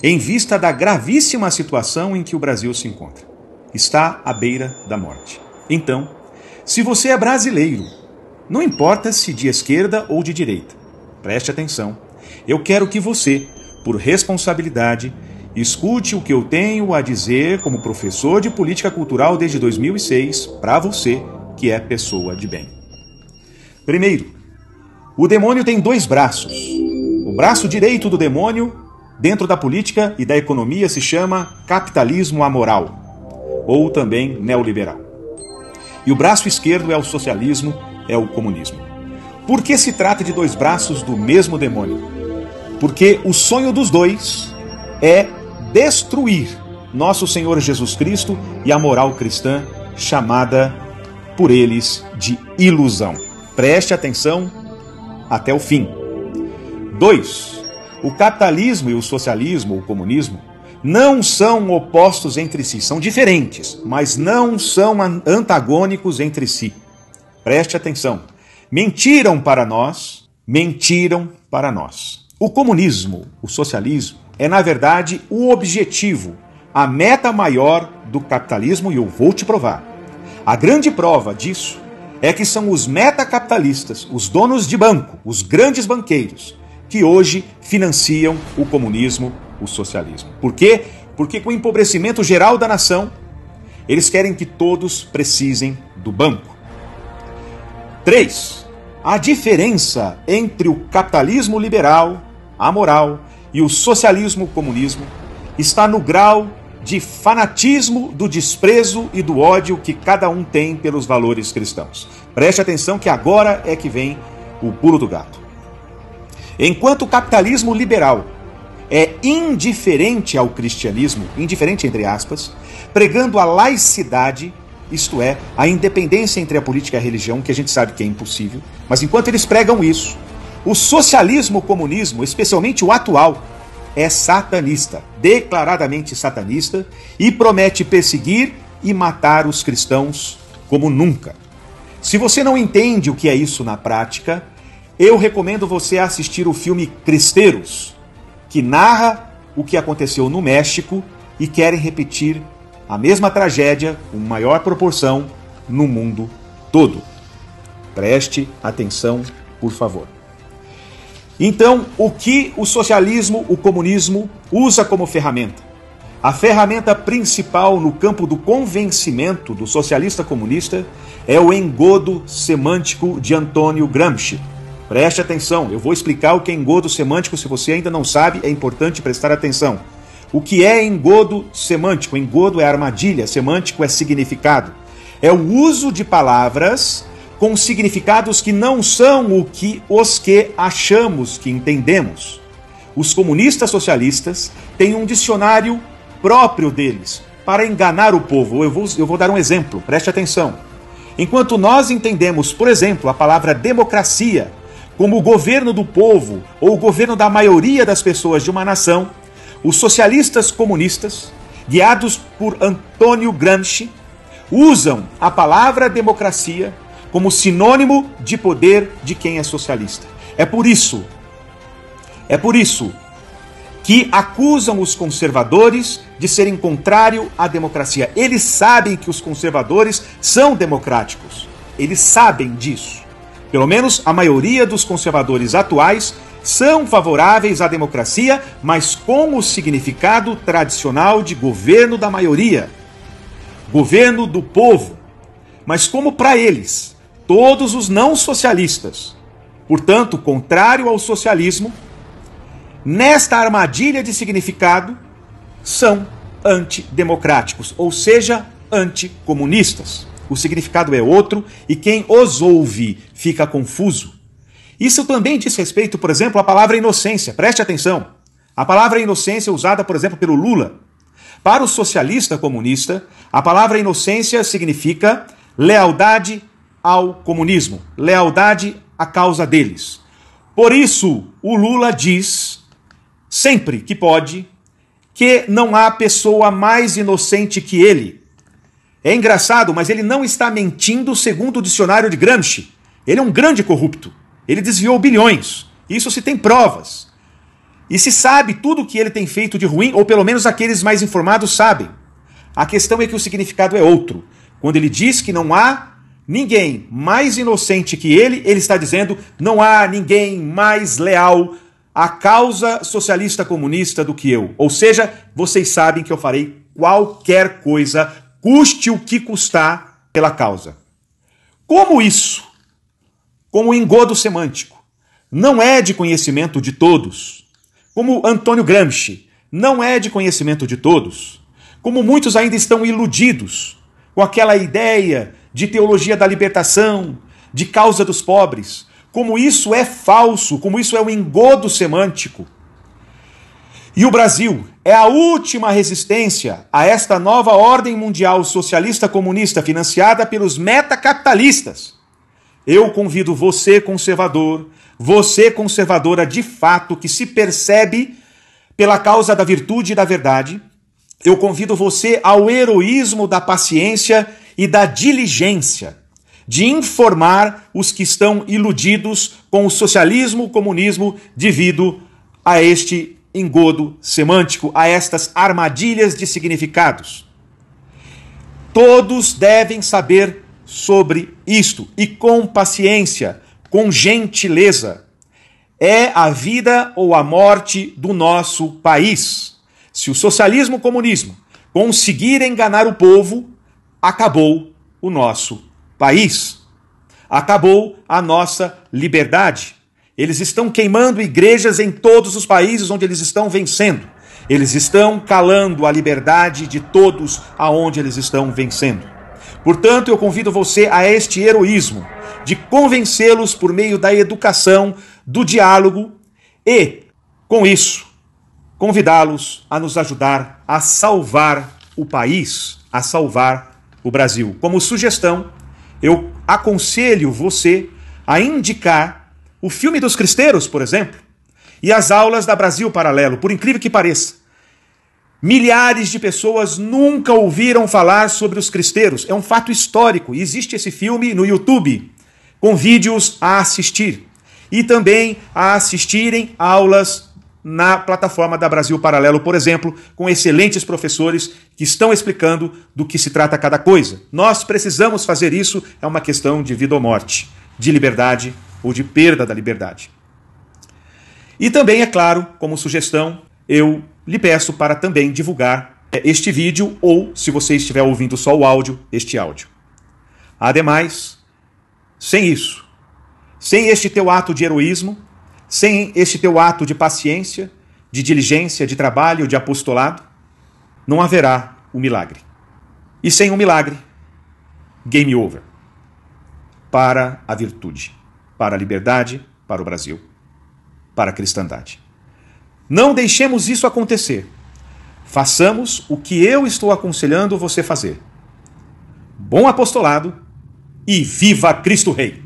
em vista da gravíssima situação em que o Brasil se encontra. Está à beira da morte. Então, se você é brasileiro, não importa se de esquerda ou de direita, preste atenção. Eu quero que você, por responsabilidade, escute o que eu tenho a dizer como professor de política cultural desde 2006 para você que é pessoa de bem. Primeiro, o demônio tem dois braços. O braço direito do demônio, dentro da política e da economia, se chama capitalismo amoral, ou também neoliberal. E o braço esquerdo é o socialismo, é o comunismo. Por que se trata de dois braços do mesmo demônio? Porque o sonho dos dois é destruir nosso Senhor Jesus Cristo e a moral cristã, chamada por eles de ilusão. Preste atenção até o fim. 2. O capitalismo e o socialismo, o comunismo, não são opostos entre si, são diferentes, mas não são antagônicos entre si. Preste atenção. Mentiram para nós. O comunismo, o socialismo, é na verdade o objetivo, a meta maior do capitalismo, e eu vou te provar. A grande prova disso é que são os metacapitalistas, os donos de banco, os grandes banqueiros, que hoje financiam o comunismo, o socialismo. Por quê? Porque com o empobrecimento geral da nação, eles querem que todos precisem do banco. 3. A diferença entre o capitalismo liberal, amoral, e o socialismo, comunismo, está no grau de fanatismo, do desprezo e do ódio que cada um tem pelos valores cristãos. Preste atenção que agora é que vem o pulo do gato. Enquanto o capitalismo liberal é indiferente ao cristianismo, indiferente entre aspas, pregando a laicidade, isto é, a independência entre a política e a religião, que a gente sabe que é impossível, mas enquanto eles pregam isso, o socialismo, o comunismo, especialmente o atual, é satanista, declaradamente satanista, e promete perseguir e matar os cristãos como nunca. Se você não entende o que é isso na prática, eu recomendo você assistir o filme Cristeiros, que narra o que aconteceu no México e querem repetir a mesma tragédia, com maior proporção, no mundo todo. Preste atenção, por favor. Então, o que o socialismo, o comunismo, usa como ferramenta? A ferramenta principal no campo do convencimento do socialista comunista é o engodo semântico de Antônio Gramsci. Preste atenção, eu vou explicar o que é engodo semântico, se você ainda não sabe, é importante prestar atenção. O que é engodo semântico? Engodo é armadilha, semântico é significado. É o uso de palavras com significados que não são os que achamos que entendemos. Os comunistas socialistas têm um dicionário próprio deles para enganar o povo. Eu vou dar um exemplo, preste atenção. Enquanto nós entendemos, por exemplo, a palavra democracia como o governo do povo ou o governo da maioria das pessoas de uma nação, os socialistas comunistas, guiados por Antônio Gramsci, usam a palavra democracia como sinônimo de poder de quem é socialista. É por isso que acusam os conservadores de serem contrário à democracia. Eles sabem que os conservadores são democráticos. Eles sabem disso. Pelo menos a maioria dos conservadores atuais são favoráveis à democracia, mas com o significado tradicional de governo da maioria, governo do povo. Mas como para eles, todos os não socialistas, portanto, contrário ao socialismo, nesta armadilha de significado, são antidemocráticos, ou seja, anticomunistas. O significado é outro e quem os ouve fica confuso. Isso também diz respeito, por exemplo, à palavra inocência. Preste atenção. A palavra inocência usada, por exemplo, pelo Lula. Para o socialista comunista, a palavra inocência significa lealdade ao comunismo, lealdade à causa deles. Por isso, o Lula diz, sempre que pode, que não há pessoa mais inocente que ele. É engraçado, mas ele não está mentindo segundo o dicionário de Gramsci. Ele é um grande corrupto. Ele desviou bilhões. Isso se tem provas. E se sabe tudo o que ele tem feito de ruim, ou pelo menos aqueles mais informados sabem. A questão é que o significado é outro. Quando ele diz que não há ninguém mais inocente que ele está dizendo não há ninguém mais leal à causa socialista comunista do que eu. Ou seja, vocês sabem que eu farei qualquer coisa, custe o que custar, pela causa. Como isso, como engodo semântico, não é de conhecimento de todos, como Antônio Gramsci não é de conhecimento de todos, como muitos ainda estão iludidos com aquela ideia de teologia da libertação, de causa dos pobres, como isso é falso, como isso é um engodo semântico. E o Brasil é a última resistência a esta nova ordem mundial socialista comunista financiada pelos metacapitalistas. Eu convido você, conservadora de fato, que se percebe pela causa da virtude e da verdade, eu convido você ao heroísmo da paciência e da diligência, de informar os que estão iludidos com o socialismo, o comunismo, devido a este engodo semântico, a estas armadilhas de significados. Todos devem saber sobre isto, e com paciência, com gentileza. É a vida ou a morte do nosso país. Se o socialismo e o comunismo conseguirem enganar o povo, acabou o nosso país. Acabou a nossa liberdade. Eles estão queimando igrejas em todos os países onde eles estão vencendo. Eles estão calando a liberdade de todos aonde eles estão vencendo. Portanto, eu convido você a este heroísmo de convencê-los por meio da educação, do diálogo e, com isso, convidá-los a nos ajudar a salvar o país, a salvar o Brasil. Como sugestão, eu aconselho você a indicar o filme dos Cristeiros, por exemplo, e as aulas da Brasil Paralelo, por incrível que pareça. Milhares de pessoas nunca ouviram falar sobre os cristeiros. É um fato histórico. E existe esse filme no YouTube, com vídeos a assistir. E também a assistirem aulas na plataforma da Brasil Paralelo, por exemplo, com excelentes professores que estão explicando do que se trata cada coisa. Nós precisamos fazer isso, é uma questão de vida ou morte, de liberdade ou de perda da liberdade. E também, é claro, como sugestão, eu lhe peço para também divulgar este vídeo ou, se você estiver ouvindo só o áudio, este áudio. Ademais, sem isso, sem este teu ato de heroísmo, sem este teu ato de paciência, de diligência, de trabalho, de apostolado, não haverá o milagre. E sem o milagre, game over. Para a virtude, para a liberdade, para o Brasil, para a cristandade. Não deixemos isso acontecer. Façamos o que eu estou aconselhando você fazer. Bom apostolado e viva Cristo Rei!